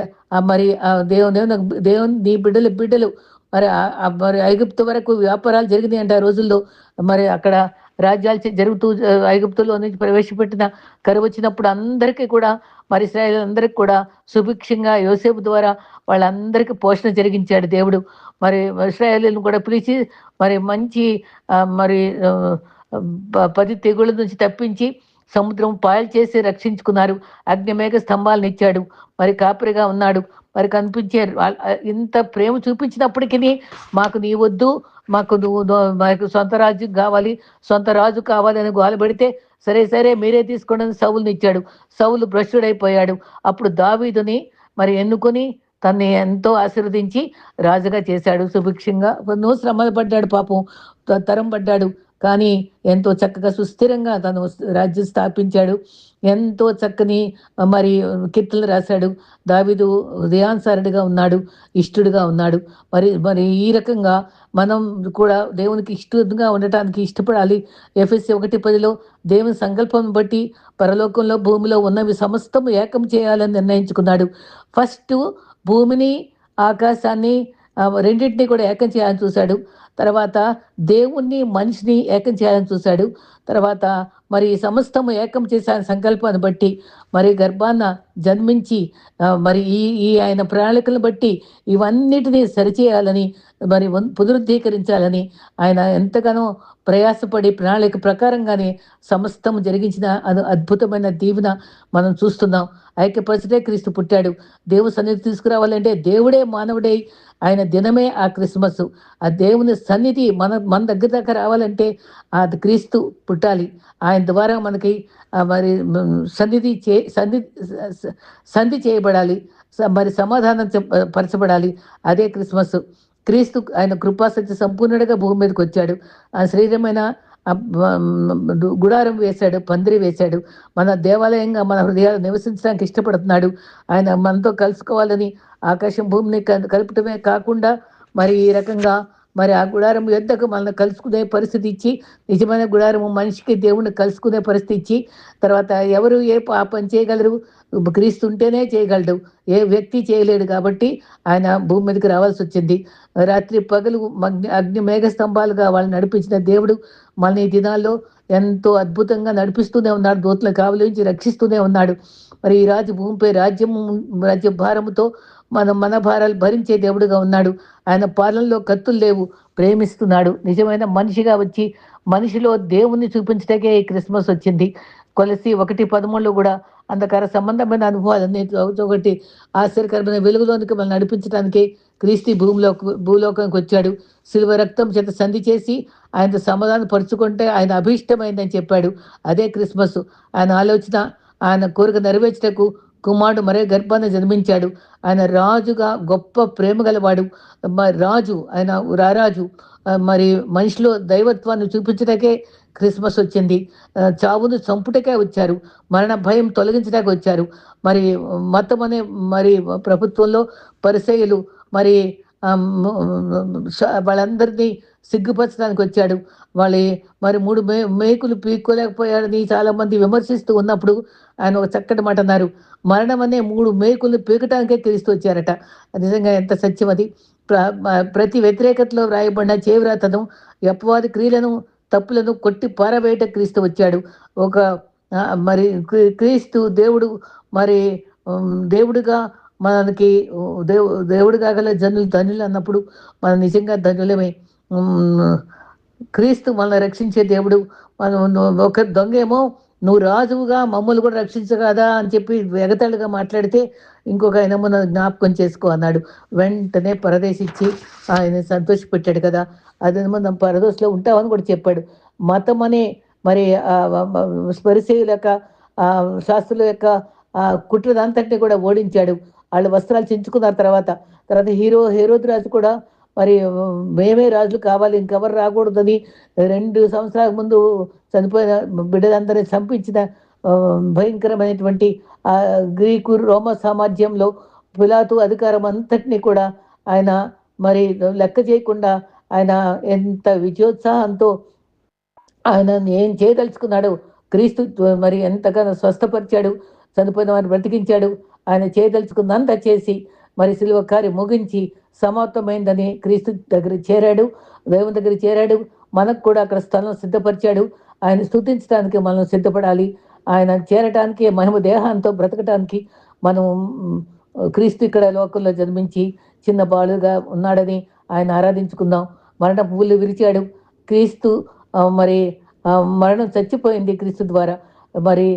మరి దేవుని నీ బిడ్డలు మరి ఐగుప్తు వరకు వ్యాపారాలు జరిగినాయి అంటే ఆ రోజుల్లో. మరి అక్కడ రాజ్యాలు జరుగుతూ ఐగుప్తులో నుంచి ప్రవేశపెట్టిన కరువు వచ్చినప్పుడు అందరికీ కూడా మరి ఇశ్రాయేలీయులందరికీ కూడా సుభిక్షంగా యోసేపు ద్వారా వాళ్ళందరికీ పోషణ జరిగించాడు దేవుడు. మరి ఇశ్రాయేలీయులను కూడా పిలిచి మరి మంచి మరి 10 తెగుళ్ళ నుంచి తప్పించి సముద్రం పాయలు చేసి రక్షించుకున్నారు. అగ్నిమేఘ స్తంభాలను ఇచ్చాడు. మరి కాపరిగా ఉన్నాడు. మరి కనిపించే ఇంత ప్రేమ చూపించినప్పటికీ మాకు నీ వద్దు, మాకు సొంత రాజ్యం కావాలి, సొంత రాజు కావాలి అని గోలబెడితే సరే మీరే తీసుకోండి సౌలుని ఇచ్చాడు. సౌలు భ్రష్టుడైపోయాడు. అప్పుడు దావీదుని మరి ఎన్నుకొని తన్ని ఎంతో ఆశీర్వదించి రాజుగా చేశాడు. సుభిక్షంగా ఎన్నో శ్రమలు పడ్డాడు, పాపం తరం పడ్డాడు. కానీ ఎంతో చక్కగా సుస్థిరంగా తను రాజ్యం స్థాపించాడు. ఎంతో చక్కని మరి కీర్తనలు రాశాడు. దావీదు హృదయానుసారుడిగా ఉన్నాడు, ఇష్టడుగా ఉన్నాడు. మరి ఈ రకంగా మనం కూడా దేవునికి ఇష్టంగా ఉండటానికి ఇష్టపడాలి. ఎఫెసీ 1:10 దేవుని సంకల్పం బట్టి పరలోకంలో భూమిలో ఉన్నవి సమస్తము ఏకం చేయాలని నిర్ణయించుకున్నాడు. ఫస్ట్ భూమిని ఆకాశాన్ని రెండింటినీ కూడా ఏకం చేయాలని చూశాడు. తర్వాత దేవుణ్ణి మనిషిని ఏకం చేయాలని చూశాడు. తర్వాత మరి సమస్తము ఏకం చేసే సంకల్పాన్ని బట్టి మరి గర్భాన్న జన్మించి మరి ఈ ఆయన ప్రణాళికలను బట్టి ఇవన్నిటినీ సరిచేయాలని మరి పునరుద్ధీకరించాలని ఆయన ఎంతగానో ప్రయాసపడి ప్రణాళిక ప్రకారంగానే సమస్తం జరిగించిన అద్భుతమైన దీవెన మనం చూస్తున్నాం. ఐక్యపరిచితే క్రీస్తు పుట్టాడు. దేవుని సన్నిధి తీసుకురావాలంటే దేవుడే మానవుడై ఆయన దినమే ఆ క్రిస్మస్. ఆ దేవుని సన్నిధి మన దగ్గర దాకా రావాలంటే అది క్రీస్తు పుట్టాలి. ఆయన ద్వారా మనకి మరి సంధి చేయబడాలి, మరి సమాధానం పరచబడాలి. అదే క్రిస్మస్. క్రీస్తు ఆయన కృపాసత్య సంపూర్ణుడిగా భూమి మీదకి వచ్చాడు. ఆ శరీరమైన గుడారం వేశాడు, పందిరి వేశాడు. మన దేవాలయంగా మన హృదయాలు నివసించడానికి ఇష్టపడుతున్నాడు. ఆయన మనతో కలుసుకోవాలని ఆకాశం భూమిని కలపటమే కాకుండా మరి ఈ రకంగా మరి ఆ గుడారం యొద్దకు మనల్ని కలుసుకునే పరిస్థితి ఇచ్చి, నిజమైన గుడారము మనిషికి దేవుణ్ణి కలుసుకునే పరిస్థితి ఇచ్చి, తర్వాత ఎవరు ఏ పాపం చేయగలరు? క్రీస్తు ఉంటేనే చేయగలడు, ఏ వ్యక్తి చేయలేడు. కాబట్టి ఆయన భూమి మీదకి రావాల్సి వచ్చింది. రాత్రి పగలు అగ్ని మేఘ స్తంభాలుగా వాళ్ళని నడిపించిన దేవుడు మన ఈ దినాల్లో ఎంతో అద్భుతంగా నడిపిస్తూనే ఉన్నాడు. దూతల కావలి నుంచి రక్షిస్తూనే ఉన్నాడు. మరి ఈ రాజు భూమిపై రాజ్య భారముతో మన భారాలు భరించే దేవుడుగా ఉన్నాడు. ఆయన పాలనలో కత్తులు లేవు, ప్రేమిస్తున్నాడు. నిజమైన మనిషిగా వచ్చి మనిషిలో దేవుణ్ణి చూపించడానికే ఈ క్రిస్మస్ వచ్చింది. కొలసి 1:13 కూడా అంధకార సంబంధమైన అనుభవాలన్నీ ఒకటి ఆశ్చర్యకరమైన వెలుగులోనికి మనం నడిపించడానికి క్రీస్తు భూలోకానికి వచ్చాడు. శిలువ రక్తం చేత సంధి చేసి ఆయనతో సమాధానం పరుచుకుంటే ఆయన అభీష్టమైందని చెప్పాడు. అదే క్రిస్మస్. ఆయన ఆలోచన, ఆయన కోరిక నెరవేర్చటకు కుమారుడు మరే గర్భాన్ని జన్మించాడు. ఆయన రాజుగా గొప్ప ప్రేమ గలవాడు. రాజు ఆయన రారాజు. మరి మనిషిలో దైవత్వాన్ని చూపించడానికే క్రిస్మస్ వచ్చింది. చావును చంపుటకే వచ్చారు. మరణ భయం తొలగించడానికి వచ్చారు. మరి మతం అనే మరి ప్రభుత్వంలో పరిసయ్యులు మరి వాళ్ళందరినీ సిగ్గుపరచడానికి వచ్చాడు. వాళ్ళ మరి 3 మేకులు పీక్కోలేకపోయాడని చాలామంది విమర్శిస్తూ ఉన్నప్పుడు ఆయన ఒక చక్కటి మాట అన్నారు. మరణం అనే 3 మేకులు పీకటానికే క్రీస్తు వచ్చారట. నిజంగా ఎంత సత్యం అది. ప్రతి వ్యతిరేకతలో వ్రాయబడిన చేవ్రాతను, అపవాది క్రియలను, తప్పులను కొట్టి పారవేయట క్రీస్తు వచ్చాడు. ఒక మరి క్రీస్తు దేవుడు మరి దేవుడుగా మనకి దేవుడుగా గల జనులు ధన్యులు అన్నప్పుడు మనం నిజంగా ధన్యులమే. క్రీస్తు మనల్ని రక్షించే దేవుడు. మనం ఒక దొంగేమో నువ్వు రాజువుగా మమ్మల్ని కూడా రక్షించగదా అని చెప్పి ఎగతాళిగా మాట్లాడితే ఇంకొక ఆయన మన జ్ఞాపకం చేసుకో అన్నాడు. వెంటనే పరదేశిచ్చి ఆయన సంతోషపెట్టాడు కదా. అదేమో మనం పరదోషలో ఉంటామని కూడా చెప్పాడు. మతం అనే మరి పరిసయ్యుల యొక్క శాస్త్రుల యొక్క కుట్రదంతటిని కూడా ఓడించాడు. వాళ్ళు వస్త్రాలు చించుకున్నారు. తర్వాత హేరోదు రాజు కూడా మరి మేమే రాజులు కావాలి, ఇంకెవరు రాకూడదని 2 సంవత్సరాల ముందు చనిపోయిన బిడ్డలందరినీ చంపించిన భయంకరమైనటువంటి గ్రీకు రోమ సామ్రాజ్యంలో పిలాతు అధికారం అంతటినీ కూడా ఆయన మరి లెక్క చేయకుండా ఆయన ఎంత విజయోత్సాహంతో ఆయన ఏం చేయదలుచుకున్నాడు. క్రీస్తు మరి ఎంతగానో స్వస్థపరిచాడు, చనిపోయిన వారిని బ్రతికించాడు. ఆయన చేయదలుచుకుందంతా చేసి మరి సిలువ కార్యం ముగించి సమాప్తమైందని క్రీస్తు దగ్గర చేరాడు, దేవుని దగ్గర చేరాడు. మనకు కూడా అక్కడ స్థలం సిద్ధపరిచాడు. ఆయన స్తుతించడానికి మనం సిద్ధపడాలి. ఆయన చేరటానికి మహిమ దేహంతో బ్రతకటానికి మనం క్రీస్తు ఇక్కడ లోకంలో జన్మించి చిన్న బాలుగా ఉన్నాడని ఆయన ఆరాధించుకుందాం. మరణ పువ్వులు విరిచాడు క్రీస్తు. మరి మరణం చచ్చిపోయింది క్రీస్తు ద్వారా. మరి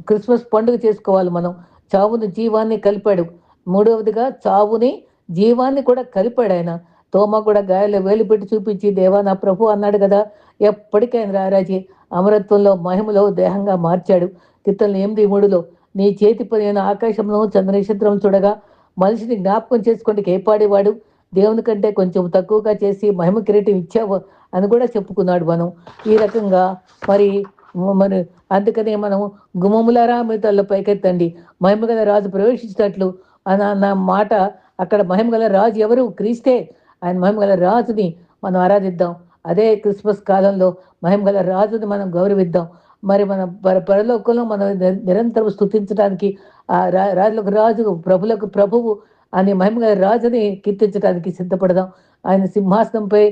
క్రిస్మస్ పండుగ చేసుకోవాలి మనం. చావుని జీవాన్ని కలిపాడు. మూడవదిగా చావుని జీవాన్ని కూడా కలిపాడు ఆయన. తోమ కూడా గాయాలు వేలు పెట్టి చూపించి దేవా నా ప్రభు అన్నాడు కదా. ఎప్పటికైనా రారాజీ అమరత్వంలో మహిమలో దేహంగా మార్చాడు. కీర్తనలు 8:3 నీ చేతి పని ఆకాశంలో చంద్రనక్షత్రం చూడగా మనిషిని జ్ఞాపకం చేసుకుంటే ఏపాడేవాడు. దేవుని కంటే కొంచెం తక్కువగా చేసి మహిమ కిరీటం ఇచ్చావు అని కూడా చెప్పుకున్నాడు. మనం ఈ రకంగా మరి అందుకనే మనం గుమ్మములారా మీ తల్ల పైకెత్తండి, మహిమ గల రాజు ప్రవేశించినట్లు అన్న మాట. అక్కడ మహిమ గల రాజు ఎవరు? క్రీస్తే. ఆయన మహిమ గల రాజుని మనం ఆరాధిద్దాం. అదే క్రిస్మస్ కాలంలో మహిమ గల రాజుని మనం గౌరవిద్దాం. మరి మన పరలోకంలో మనం నిరంతరం స్తుతించడానికి ఆ రాజులకు రాజు, ప్రభులకు ప్రభువు అని మహిమ గల రాజుని కీర్తించడానికి సిద్ధపడదాం. ఆయన సింహాసనంపై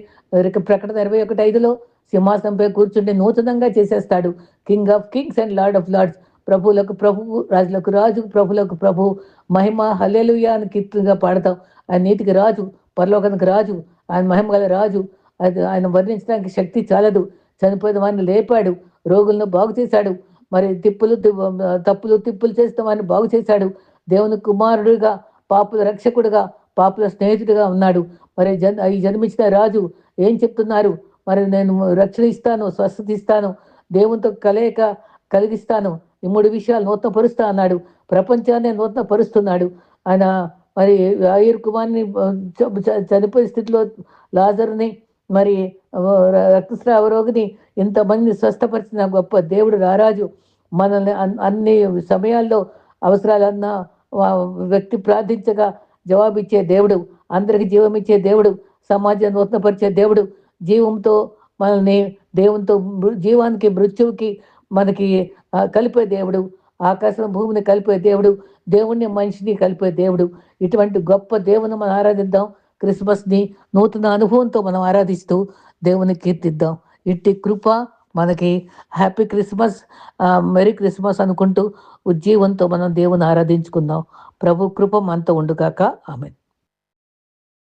ప్రకటన 21:5 సింహాసనంపై కూర్చుంటే నూతనంగా చేసేస్తాడు. King of kings and lord of lords, ప్రభువులకు ప్రభువు, రాజులకు రాజు, ప్రభులకు ప్రభువు. మహిమ హల్లెలూయా అని కీర్తిగా పాడతాం. ఆయన నీతికి రాజు, పరలోకానికి రాజు, ఆయన మహిమ గల రాజు. అది ఆయన వర్ణించడానికి శక్తి చాలదు. చనిపోయిన వారిని లేపాడు, రోగులను బాగు చేశాడు. మరి తప్పులు తిప్పులు చేసిన వారిని బాగు చేశాడు. దేవుని కుమారుడిగా, పాపుల రక్షకుడిగా, పాపుల స్నేహితుడిగా ఉన్నాడు. మరి ఈ జన్మించిన రాజు ఏం చెప్తున్నారు? మరి నేను రక్షణ ఇస్తాను, స్వస్థత ఇస్తాను, దేవునితో కలయిక కలిగిస్తాను, ఈ 3 విషయాలు నూతనపరుస్తా అన్నాడు. ప్రపంచాన్ని నూతనపరుస్తున్నాడు ఆయన. మరి ఆయుర్ కుమార్ని చనిపోయే స్థితిలో లాజరుని మరి రక్తస్రావ రోగిని ఇంతమంది స్వస్థపరిచిన గొప్ప దేవుడు రారాజు. మనల్ని అన్ని సమయాల్లో అవసరాలన్నా వ్యక్తి ప్రార్థించగా జవాబిచ్చే దేవుడు, అందరికి జీవం ఇచ్చే దేవుడు, సమాజాన్ని నూతనపరిచే దేవుడు, జీవంతో మనల్ని దేవునితో జీవానికి మృత్యువుకి మనకి కలిపే దేవుడు, ఆకాశం భూమిని కలిపే దేవుడు, దేవుణ్ణి మనిషిని కలిపే దేవుడు. ఇటువంటి గొప్ప దేవుని మనం ఆరాధిద్దాం. క్రిస్మస్ని నూతన అనుభవంతో మనం ఆరాధిస్తూ దేవుని కీర్తిద్దాం. ఇట్టి కృప మనకి. హ్యాపీ క్రిస్మస్, మెరీ క్రిస్మస్ అనుకుంటూ ఉజ్జీవంతో మనం దేవుని ఆరాధించుకుందాం. ప్రభు కృప మనతో ఉండుగాక. ఆమేన్.